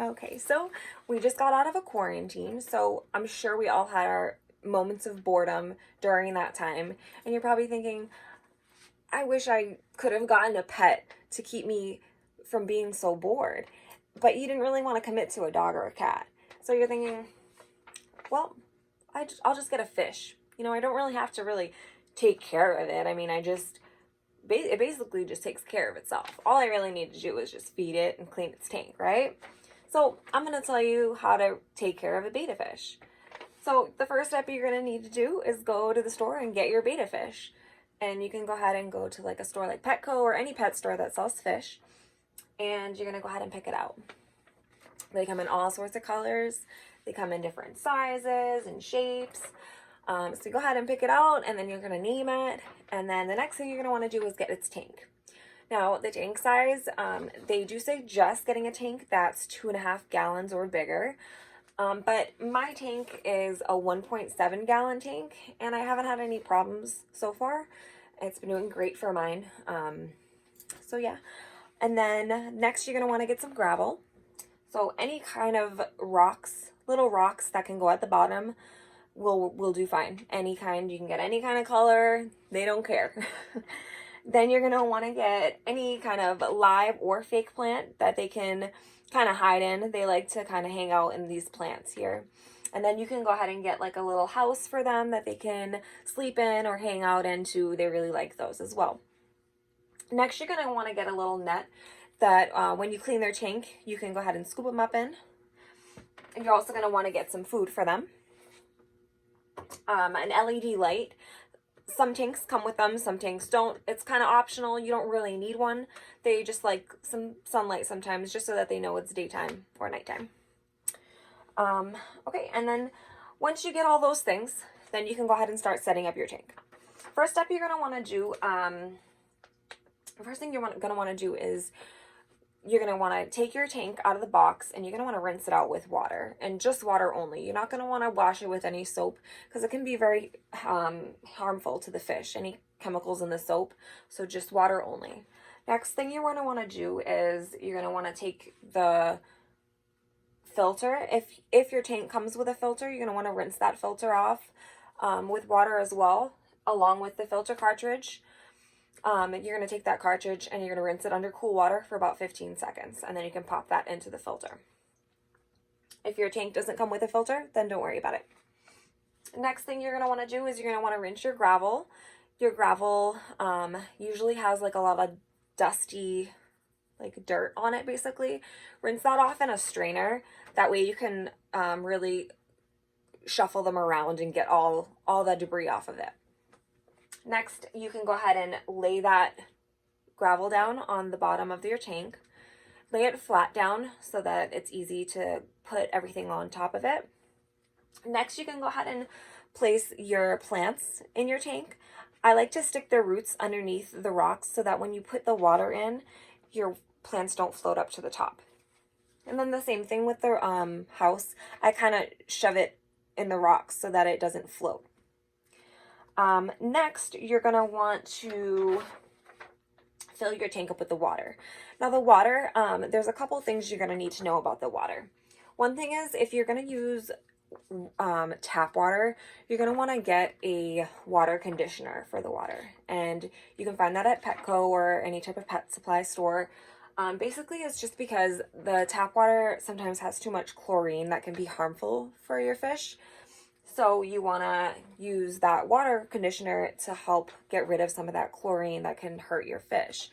Okay, so we just got out of a quarantine, so I'm sure we all had our moments of boredom during that time. And you're probably thinking, I wish I could have gotten a pet to keep me from being so bored. But you didn't really want to commit to a dog or a cat. So you're thinking, well, I'll just get a fish. I don't really have to really take care of it. I mean, it basically just takes care of itself. All I really need to do is just feed it and clean its tank, right? So I'm going to tell you how to take care of a betta fish. So the first step you're going to need to do is go to the store and get your betta fish. And you can go ahead and go to like a store like Petco or any pet store that sells fish. And you're going to go ahead and pick it out. They come in all sorts of colors. They come in different sizes and shapes. So go ahead and pick it out, and then you're going to name it. And then the next thing you're going to want to do is get its tank. Now, the tank size, they do suggest getting a tank that's 2.5 gallons or bigger. But my tank is a 1.7 gallon tank, and I haven't had any problems so far. It's been doing great for mine. So yeah. And then next you're going to want to get some gravel. So any kind of rocks, little rocks that can go at the bottom will do fine. Any kind, you can get any kind of color, they don't care. Then you're going to want to get any kind of live or fake plant that they can kind of hide in. They like to kind of hang out in these plants here. And then you can go ahead and get like a little house for them that they can sleep in or hang out into. They really like those as well. Next, you're going to want to get a little net that when you clean their tank, you can go ahead and scoop them up in. And you're also going to want to get some food for them. An LED light. Some tanks come with them, some tanks don't. It's kind of optional. You don't really need one. They just like some sunlight sometimes just so that they know it's daytime or nighttime. Okay, and then once you get all those things, then you can go ahead and start setting up your tank. First step you're going to want to do, first thing you're going to want to do is you're going to want to take your tank out of the box and you're going to want to rinse it out with water, and just water only. You're not going to want to wash it with any soap because it can be very harmful to the fish, any chemicals in the soap. So just water only. Next thing you're going to want to do is you're going to want to take the filter. If your tank comes with a filter, you're going to want to rinse that filter off with water as well, along with the filter cartridge. You're going to take that cartridge and you're going to rinse it under cool water for about 15 seconds, and then you can pop that into the filter. If your tank doesn't come with a filter, then don't worry about it. Next thing you're going to want to do is you're going to want to rinse your gravel. Your gravel usually has like a lot of dusty like dirt on it basically. Rinse that off in a strainer. That way you can really shuffle them around and get all the debris off of it. Next, you can go ahead and lay that gravel down on the bottom of your tank. Lay it flat down so that it's easy to put everything on top of it. Next, you can go ahead and place your plants in your tank. I like to stick their roots underneath the rocks so that when you put the water in, your plants don't float up to the top. And then the same thing with the house. I kind of shove it in the rocks so that it doesn't float. Next, you're going to want to fill your tank up with the water. Now the water, there's a couple things you're going to need to know about the water. One thing is, if you're going to use tap water, you're going to want to get a water conditioner for the water. And you can find that at Petco or any type of pet supply store. Basically, it's just because the tap water sometimes has too much chlorine that can be harmful for your fish. So you want to use that water conditioner to help get rid of some of that chlorine that can hurt your fish.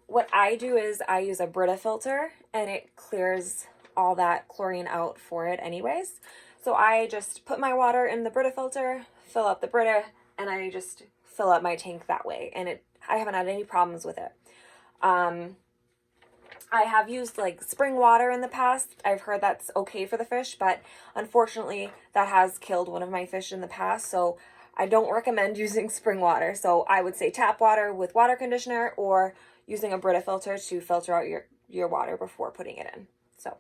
What I do is I use a Brita filter, and it clears all that chlorine out for it anyways. So I just put my water in the Brita filter, fill up the Brita, and I just fill up my tank that way. And I haven't had any problems with it. I have used like spring water in the past. I've heard that's okay for the fish, but unfortunately that has killed one of my fish in the past. So I don't recommend using spring water. So I would say tap water with water conditioner, or using a Brita filter to filter out your water before putting it in. So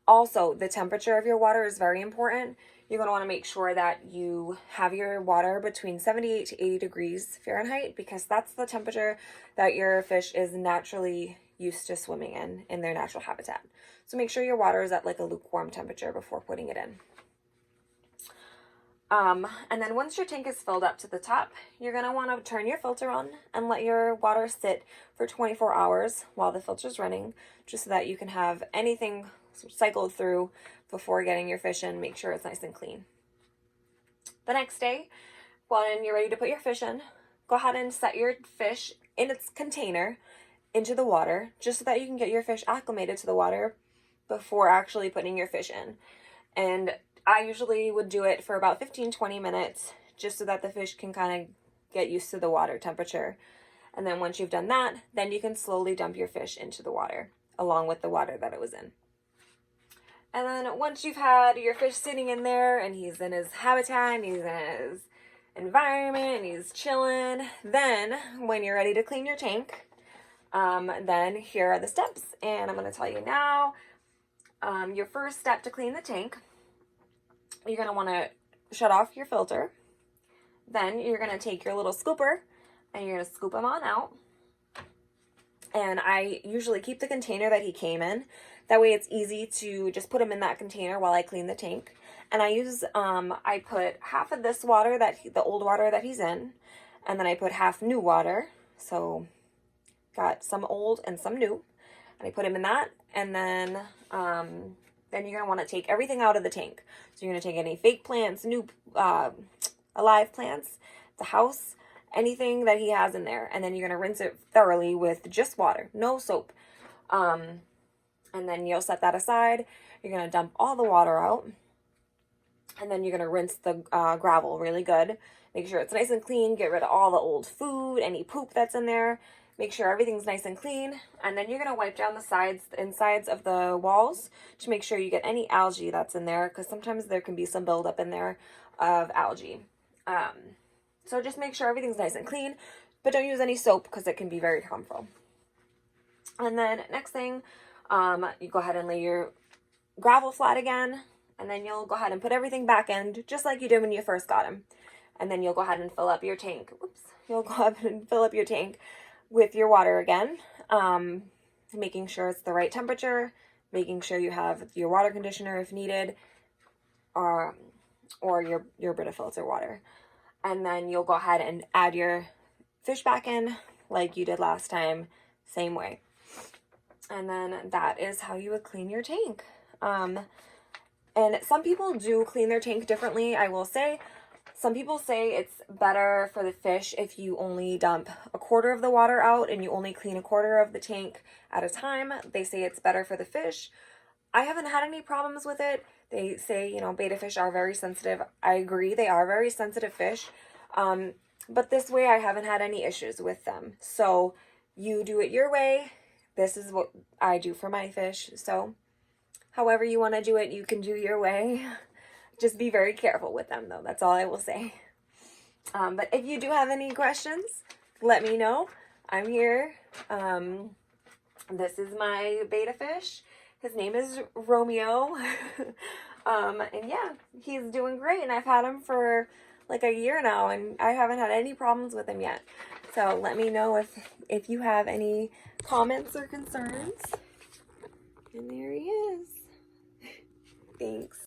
also the temperature of your water is very important. You're going to want to make sure that you have your water between 78 to 80 degrees Fahrenheit, because that's the temperature that your fish is naturally used to swimming in their natural habitat. So make sure your water is at like a lukewarm temperature before putting it in. And then once your tank is filled up to the top, you're going to want to turn your filter on and let your water sit for 24 hours while the filter's running, just so that you can have anything cycled through before getting your fish in. Make sure it's nice and clean. The next day, when you're ready to put your fish in, go ahead and set your fish in its container into the water, just so that you can get your fish acclimated to the water before actually putting your fish in. And I usually would do it for about 15-20 minutes, just so that the fish can kind of get used to the water temperature. And then once you've done that, then you can slowly dump your fish into the water, along with the water that it was in. And then once you've had your fish sitting in there, and he's in his habitat, and he's in his environment, and he's chilling, then when you're ready to clean your tank, then here are the steps. And I'm going to tell you now, your first step to clean the tank, you're going to want to shut off your filter. Then you're going to take your little scooper and you're going to scoop him on out. And I usually keep the container that he came in. That way it's easy to just put him in that container while I clean the tank. And I use, I put half of this water, the old water that he's in, and then I put half new water. So got some old and some new. And I put him in that. And then you're going to want to take everything out of the tank. So you're going to take any fake plants, new alive plants, the house, anything that he has in there. And then you're going to rinse it thoroughly with just water, no soap. And then you'll set that aside. You're going to dump all the water out. And then you're going to rinse the gravel really good. Make sure it's nice and clean. Get rid of all the old food, any poop that's in there. Make sure everything's nice and clean. And then you're going to wipe down the insides of the walls to make sure you get any algae that's in there, because sometimes there can be some buildup in there of algae. So just make sure everything's nice and clean, but don't use any soap because it can be very harmful. And then next thing, you go ahead and lay your gravel flat again, and then you'll go ahead and put everything back in just like you did when you first got him. And then you'll go ahead and fill up your tank. You'll go ahead and fill up your tank with your water again, making sure it's the right temperature, making sure you have your water conditioner if needed, or your Brita filter water. And then you'll go ahead and add your fish back in like you did last time, same way. And then that is how you would clean your tank. And some people do clean their tank differently, I will say. Some people say it's better for the fish if you only dump a quarter of the water out and you only clean a quarter of the tank at a time. They say it's better for the fish. I haven't had any problems with it. They say, betta fish are very sensitive. I agree, they are very sensitive fish. But this way I haven't had any issues with them. So you do it your way. This is what I do for my fish. So however you want to do it, you can do your way. Just be very careful with them, though. That's all I will say. But if you do have any questions, let me know. I'm here. This is my betta fish. His name is Romeo. And yeah, he's doing great. And I've had him for like a year now, and I haven't had any problems with him yet. So let me know if you have any comments or concerns. And there he is. Thanks.